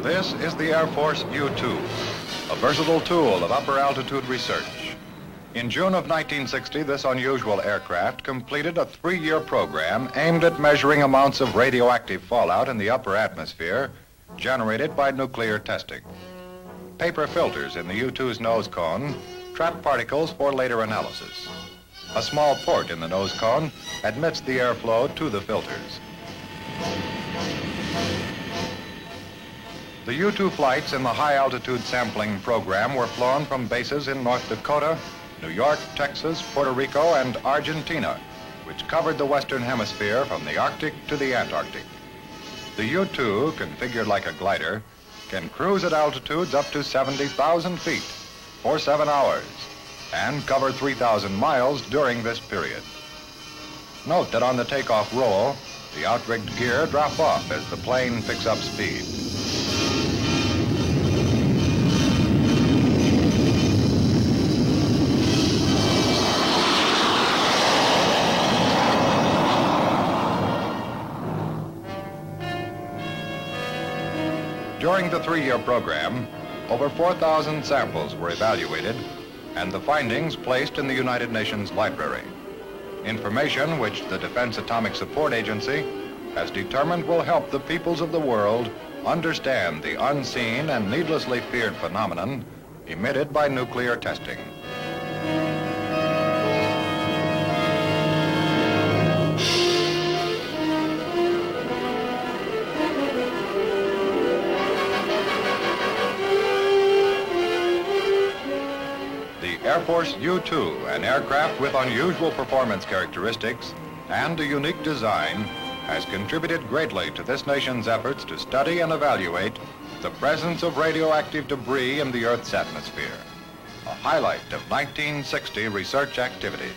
This is the Air Force U-2, a versatile tool of upper altitude research. In June of 1960, this unusual aircraft completed a 3-year program aimed at measuring amounts of radioactive fallout in the upper atmosphere generated by nuclear testing. Paper filters in the U-2's nose cone trap particles for later analysis. A small port in the nose cone admits the airflow to the filters. The U-2 flights in the high-altitude sampling program were flown from bases in North Dakota, New York, Texas, Puerto Rico, and Argentina, which covered the Western Hemisphere from the Arctic to the Antarctic. The U-2, configured like a glider, can cruise at altitudes up to 70,000 feet for 7 hours and cover 3,000 miles during this period. Note that on the takeoff roll, the outrigged gear drop off as the plane picks up speed. During the 3-year program, over 4,000 samples were evaluated and the findings placed in the United Nations Library. Information which the Defense Atomic Support Agency has determined will help the peoples of the world understand the unseen and needlessly feared phenomenon emitted by nuclear testing. Air Force U-2, an aircraft with unusual performance characteristics and a unique design, has contributed greatly to this nation's efforts to study and evaluate the presence of radioactive debris in the Earth's atmosphere, a highlight of 1960 research activities.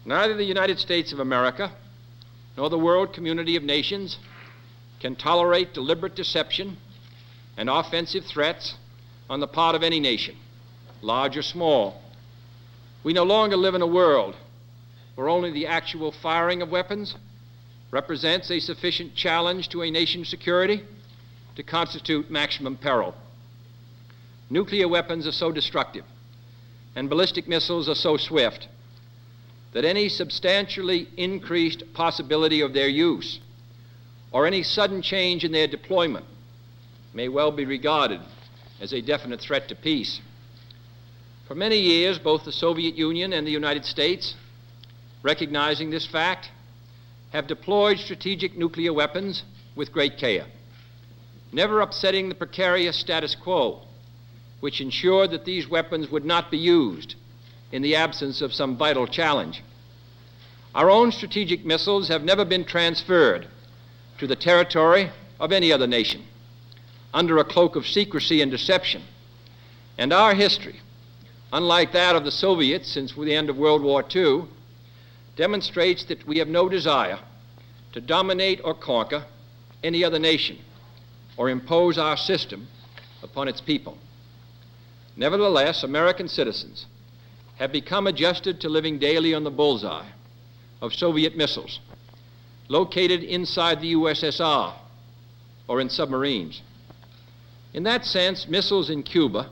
Neither the United States of America nor the world community of nations can tolerate deliberate deception and offensive threats on the part of any nation, large or small. We no longer live in a world where only the actual firing of weapons represents a sufficient challenge to a nation's security to constitute maximum peril. Nuclear weapons are so destructive and ballistic missiles are so swift that any substantially increased possibility of their use or any sudden change in their deployment may well be regarded as a definite threat to peace. For many years, both the Soviet Union and the United States, recognizing this fact, have deployed strategic nuclear weapons with great care, never upsetting the precarious status quo, which ensured that these weapons would not be used in the absence of some vital challenge. Our own strategic missiles have never been transferred to the territory of any other nation under a cloak of secrecy and deception. And our history, unlike that of the Soviets since the end of World War II, demonstrates that we have no desire to dominate or conquer any other nation or impose our system upon its people. Nevertheless, American citizens have become adjusted to living daily on the bullseye of Soviet missiles located inside the USSR or in submarines. In that sense, missiles in Cuba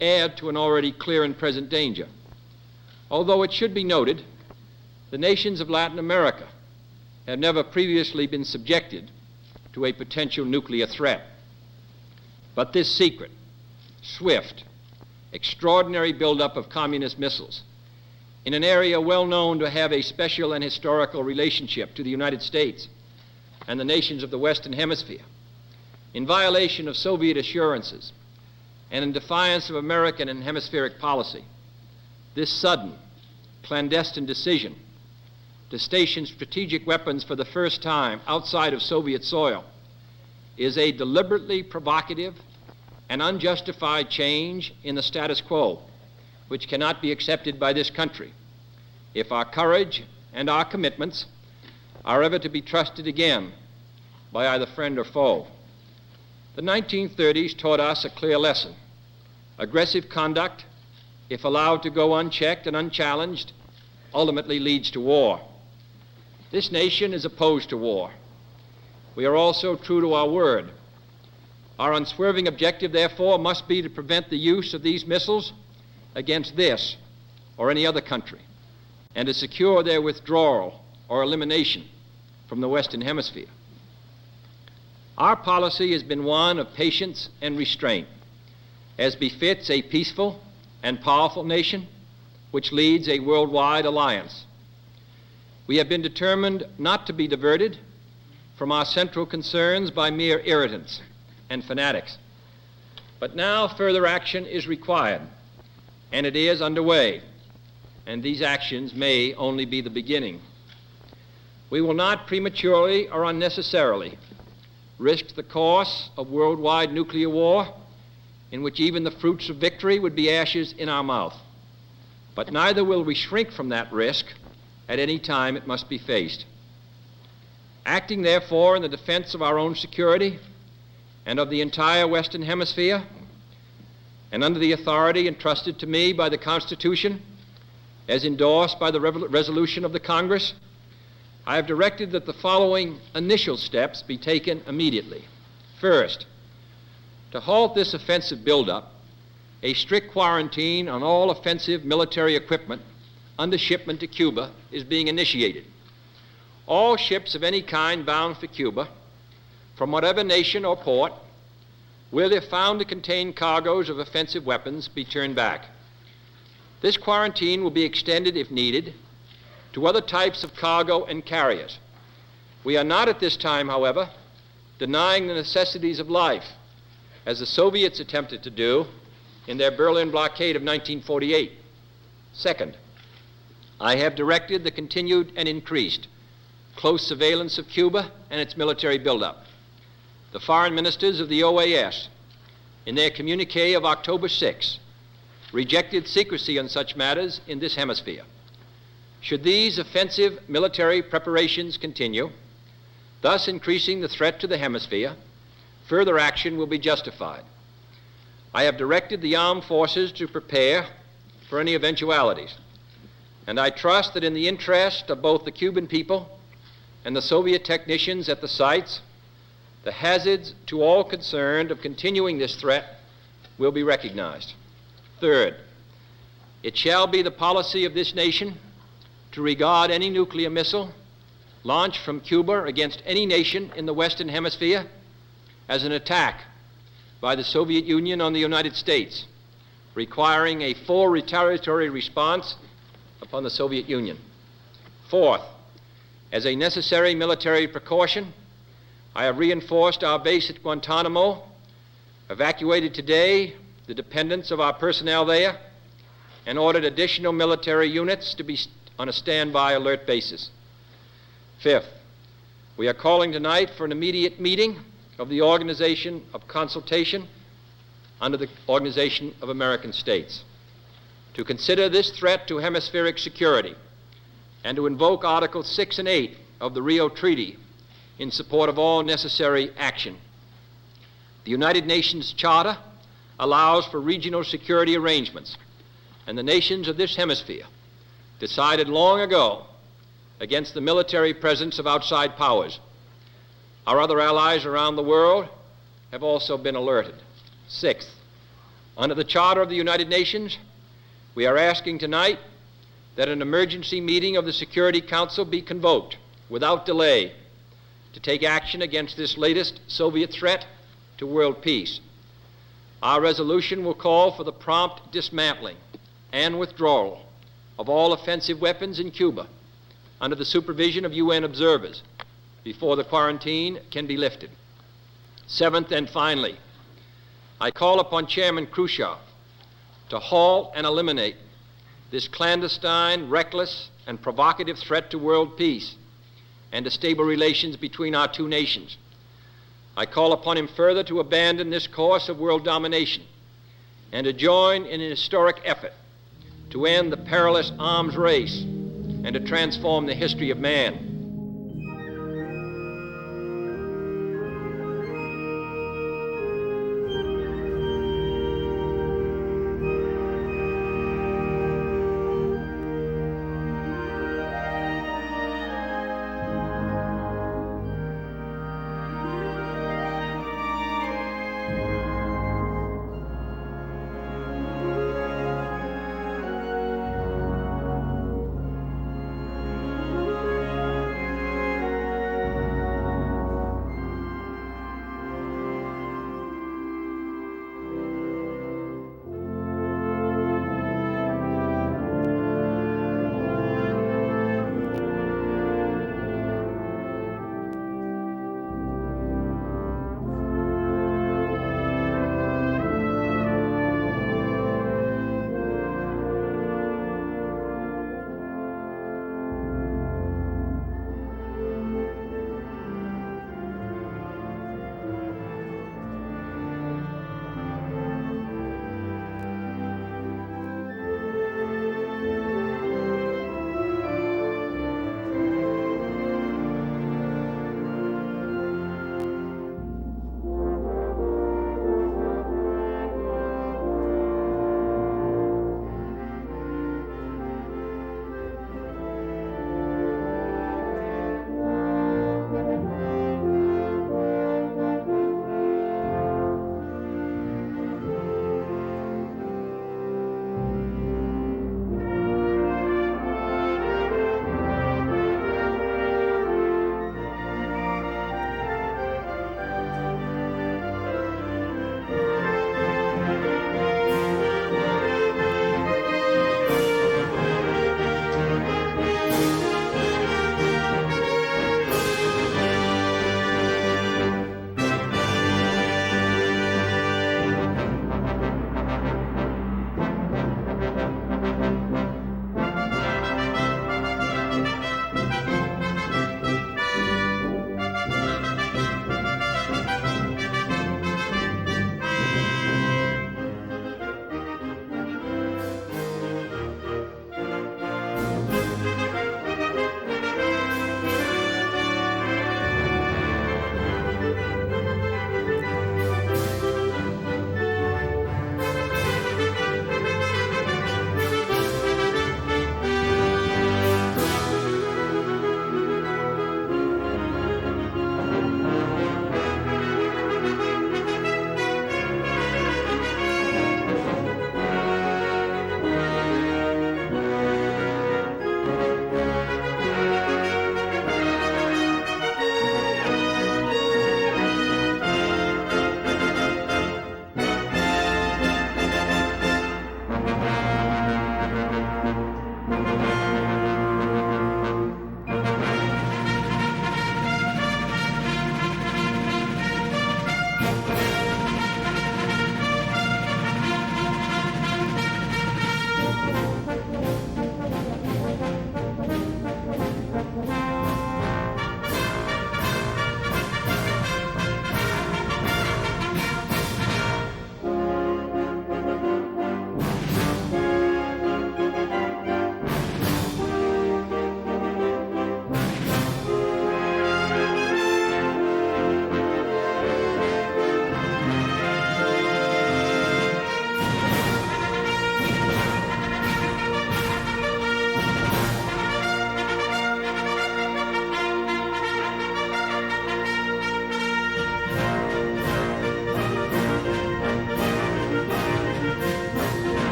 add to an already clear and present danger. Although it should be noted, the nations of Latin America have never previously been subjected to a potential nuclear threat. But this secret, swift, extraordinary buildup of communist missiles in an area well known to have a special and historical relationship to the United States and the nations of the Western Hemisphere, in violation of Soviet assurances and in defiance of American and hemispheric policy, this sudden, clandestine decision to station strategic weapons for the first time outside of Soviet soil is a deliberately provocative and unjustified change in the status quo, which cannot be accepted by this country if our courage and our commitments are ever to be trusted again by either friend or foe. The 1930s taught us a clear lesson. Aggressive conduct, if allowed to go unchecked and unchallenged, ultimately leads to war. This nation is opposed to war. We are also true to our word. Our unswerving objective, therefore, must be to prevent the use of these missiles against this or any other country, and to secure their withdrawal or elimination from the Western Hemisphere. Our policy has been one of patience and restraint, as befits a peaceful and powerful nation which leads a worldwide alliance. We have been determined not to be diverted from our central concerns by mere irritants and fanatics. But now further action is required, and it is underway, and these actions may only be the beginning. We will not prematurely or unnecessarily risk the course of worldwide nuclear war, in which even the fruits of victory would be ashes in our mouth. But neither will we shrink from that risk at any time it must be faced. Acting, therefore, in the defense of our own security and of the entire Western Hemisphere, and under the authority entrusted to me by the Constitution, as endorsed by the resolution of the Congress, I have directed that the following initial steps be taken immediately. First, to halt this offensive buildup, a strict quarantine on all offensive military equipment under shipment to Cuba is being initiated. All ships of any kind bound for Cuba, from whatever nation or port, will, if found to contain cargoes of offensive weapons, be turned back. This quarantine will be extended, if needed, to other types of cargo and carriers. We are not at this time, however, denying the necessities of life, as the Soviets attempted to do in their Berlin blockade of 1948. Second, I have directed the continued and increased close surveillance of Cuba and its military buildup. The foreign ministers of the OAS, in their communique of October 6, rejected secrecy on such matters in this hemisphere. Should these offensive military preparations continue, thus increasing the threat to the hemisphere, further action will be justified. I have directed the armed forces to prepare for any eventualities, and I trust that in the interest of both the Cuban people and the Soviet technicians at the sites, the hazards to all concerned of continuing this threat will be recognized. Third, it shall be the policy of this nation to regard any nuclear missile launched from Cuba against any nation in the Western Hemisphere as an attack by the Soviet Union on the United States, requiring a full retaliatory response upon the Soviet Union. Fourth, as a necessary military precaution, I have reinforced our base at Guantanamo, evacuated today the dependents of our personnel there, and ordered additional military units to be on a standby alert basis. Fifth, we are calling tonight for an immediate meeting of the Organization of Consultation under the Organization of American States to consider this threat to hemispheric security and to invoke Articles 6 and 8 of the Rio Treaty in support of all necessary action. The United Nations Charter allows for regional security arrangements, and the nations of this hemisphere decided long ago against the military presence of outside powers. Our other allies around the world have also been alerted. Sixth, under the Charter of the United Nations, we are asking tonight that an emergency meeting of the Security Council be convoked without delay to take action against this latest Soviet threat to world peace. Our resolution will call for the prompt dismantling and withdrawal of all offensive weapons in Cuba under the supervision of UN observers before the quarantine can be lifted. Seventh and finally, I call upon Chairman Khrushchev to halt and eliminate this clandestine, reckless, and provocative threat to world peace and to stable relations between our two nations. I call upon him further to abandon this course of world domination and to join in an historic effort to end the perilous arms race and to transform the history of man.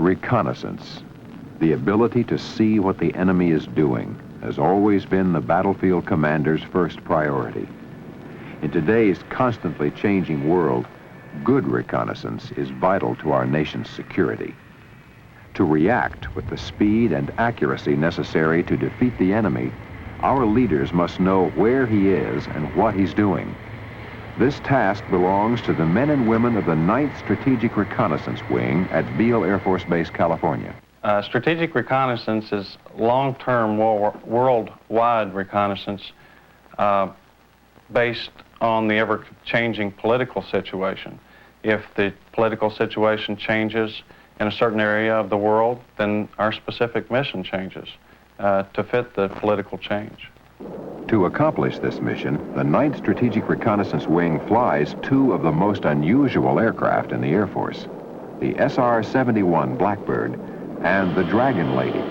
Reconnaissance, the ability to see what the enemy is doing, has always been the battlefield commander's first priority. In today's constantly changing world, good reconnaissance is vital to our nation's security. To react with the speed and accuracy necessary to defeat the enemy, our leaders must know where he is and what he's doing. This task belongs to the men and women of the 9th Strategic Reconnaissance Wing at Beale Air Force Base, California. Strategic reconnaissance is long-term worldwide reconnaissance based on the ever-changing political situation. If the political situation changes in a certain area of the world, then our specific mission changes to fit the political change. To accomplish this mission, the 9th Strategic Reconnaissance Wing flies two of the most unusual aircraft in the Air Force, the SR-71 Blackbird and the Dragon Lady,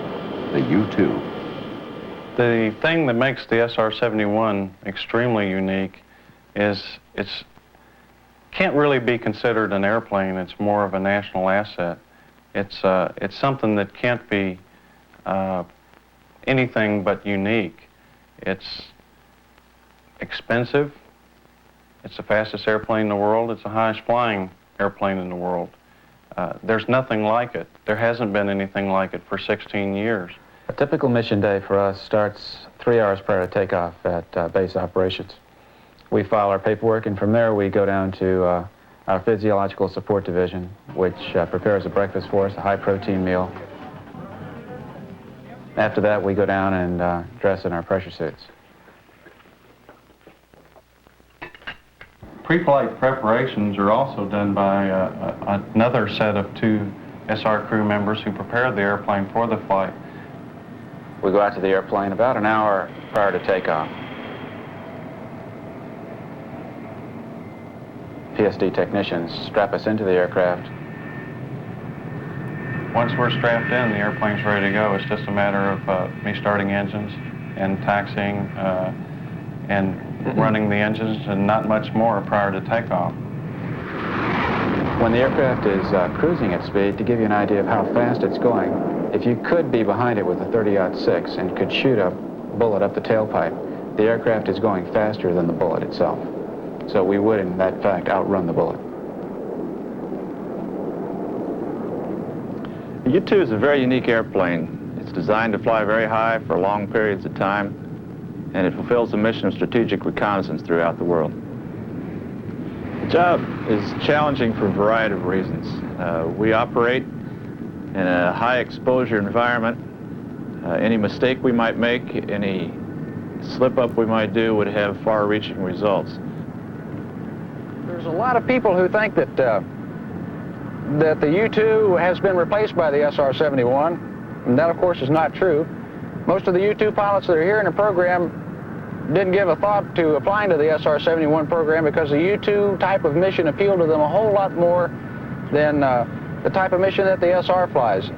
the U-2. The thing that makes the SR-71 extremely unique is it's can't really be considered an airplane. It's more of a national asset. It's something that can't be anything but unique. It's expensive. It's the fastest airplane in the world. It's the highest flying airplane in the world. There's nothing like it. There hasn't been anything like it for 16 years. A typical mission day for us starts 3 hours prior to takeoff at base operations. We file our paperwork, and from there we go down to our physiological support division, which prepares a breakfast for us, a high-protein meal. After that, we go down and dress in our pressure suits. Pre-flight preparations are also done by another set of 2 SR crew members who prepare the airplane for the flight. We go out to the airplane about an hour prior to takeoff. PSD technicians strap us into the aircraft. Once we're strapped in, the airplane's ready to go. It's just a matter of me starting engines and taxiing and running the engines and not much more prior to takeoff. When the aircraft is cruising at speed, to give you an idea of how fast it's going, if you could be behind it with a 30-06 and could shoot a bullet up the tailpipe, the aircraft is going faster than the bullet itself. So we would, in that fact, outrun the bullet. The U-2 is a very unique airplane. It's designed to fly very high for long periods of time, and it fulfills the mission of strategic reconnaissance throughout the world. The job is challenging for a variety of reasons. We operate in a high-exposure environment. Any mistake we might make, any slip-up we might do would have far-reaching results. There's a lot of people who think that that the U-2 has been replaced by the SR-71, and that, of course, is not true. Most of the U-2 pilots that are here in the program didn't give a thought to applying to the SR-71 program because the U-2 type of mission appealed to them a whole lot more than the type of mission that the SR flies.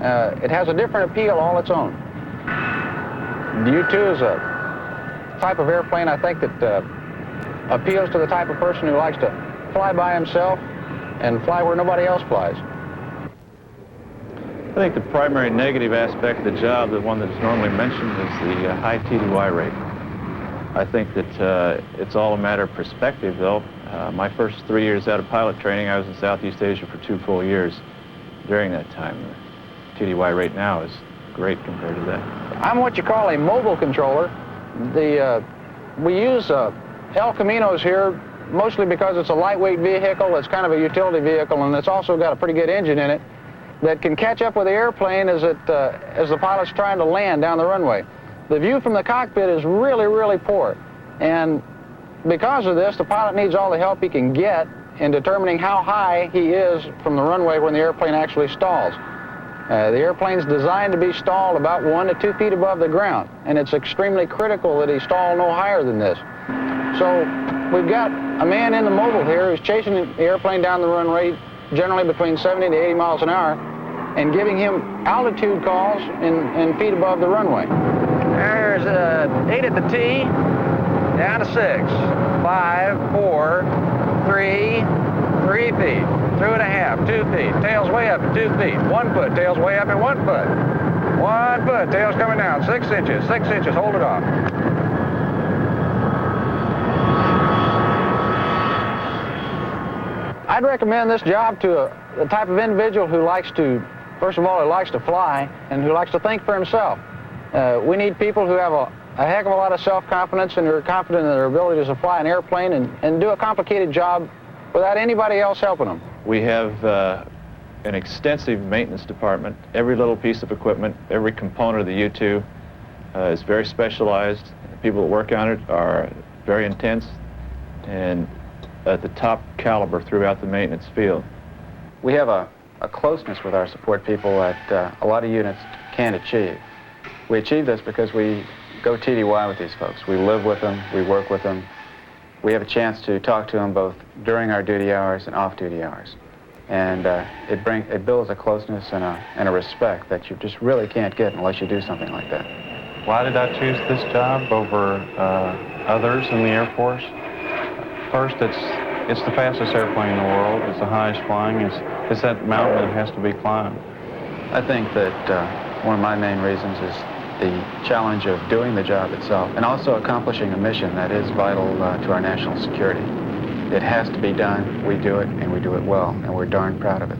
It has a different appeal all its own. The U-2 is a type of airplane, I think, that appeals to the type of person who likes to fly by himself and fly where nobody else flies. I think the primary negative aspect of the job, the one that's normally mentioned, is the high TDY rate. I think that it's all a matter of perspective, though. My first 3 years out of pilot training, I was in Southeast Asia for 2 full years. During that time, the TDY rate now is great compared to that. I'm what you call a mobile controller. We use El Caminos here mostly because it's a lightweight vehicle, it's kind of a utility vehicle, and it's also got a pretty good engine in it that can catch up with the airplane as the pilot's trying to land down the runway. The view from the cockpit is really, really poor, and because of this, the pilot needs all the help he can get in determining how high he is from the runway when the airplane actually stalls. The airplane's designed to be stalled about 1 to 2 feet above the ground, and it's extremely critical that he stall no higher than this. So we've got a man in the mobile here who's chasing the airplane down the runway, generally between 70 to 80 miles an hour, and giving him altitude calls in feet above the runway. There's 8 at the T, down to 6, 5, 4, 3, 3 feet, 2.5, 2 feet, tail's way up at 2 feet, 1 foot, tail's way up at 1 foot. 1 foot, tail's coming down, 6 inches, 6 inches, hold it off. I'd recommend this job to the type of individual who likes to, first of all, who likes to fly and who likes to think for himself. We need people who have a heck of a lot of self-confidence and who are confident in their abilities to fly an airplane and do a complicated job without anybody else helping them. We have an extensive maintenance department. Every little piece of equipment, every component of the U-2 is very specialized. People that work on it are very intense and at the top caliber throughout the maintenance field. We have a closeness with our support people that a lot of units can't achieve. We achieve this because we go TDY with these folks. We live with them, we work with them. We have a chance to talk to them both during our duty hours and off-duty hours. And it builds a closeness and a respect that you just really can't get unless you do something like that. Why did I choose this job over others in the Air Force? First, it's the fastest airplane in the world. It's the highest flying. It's that mountain that has to be climbed. I think that one of my main reasons is the challenge of doing the job itself and also accomplishing a mission that is vital to our national security. It has to be done. We do it, and we do it well, and we're darn proud of it.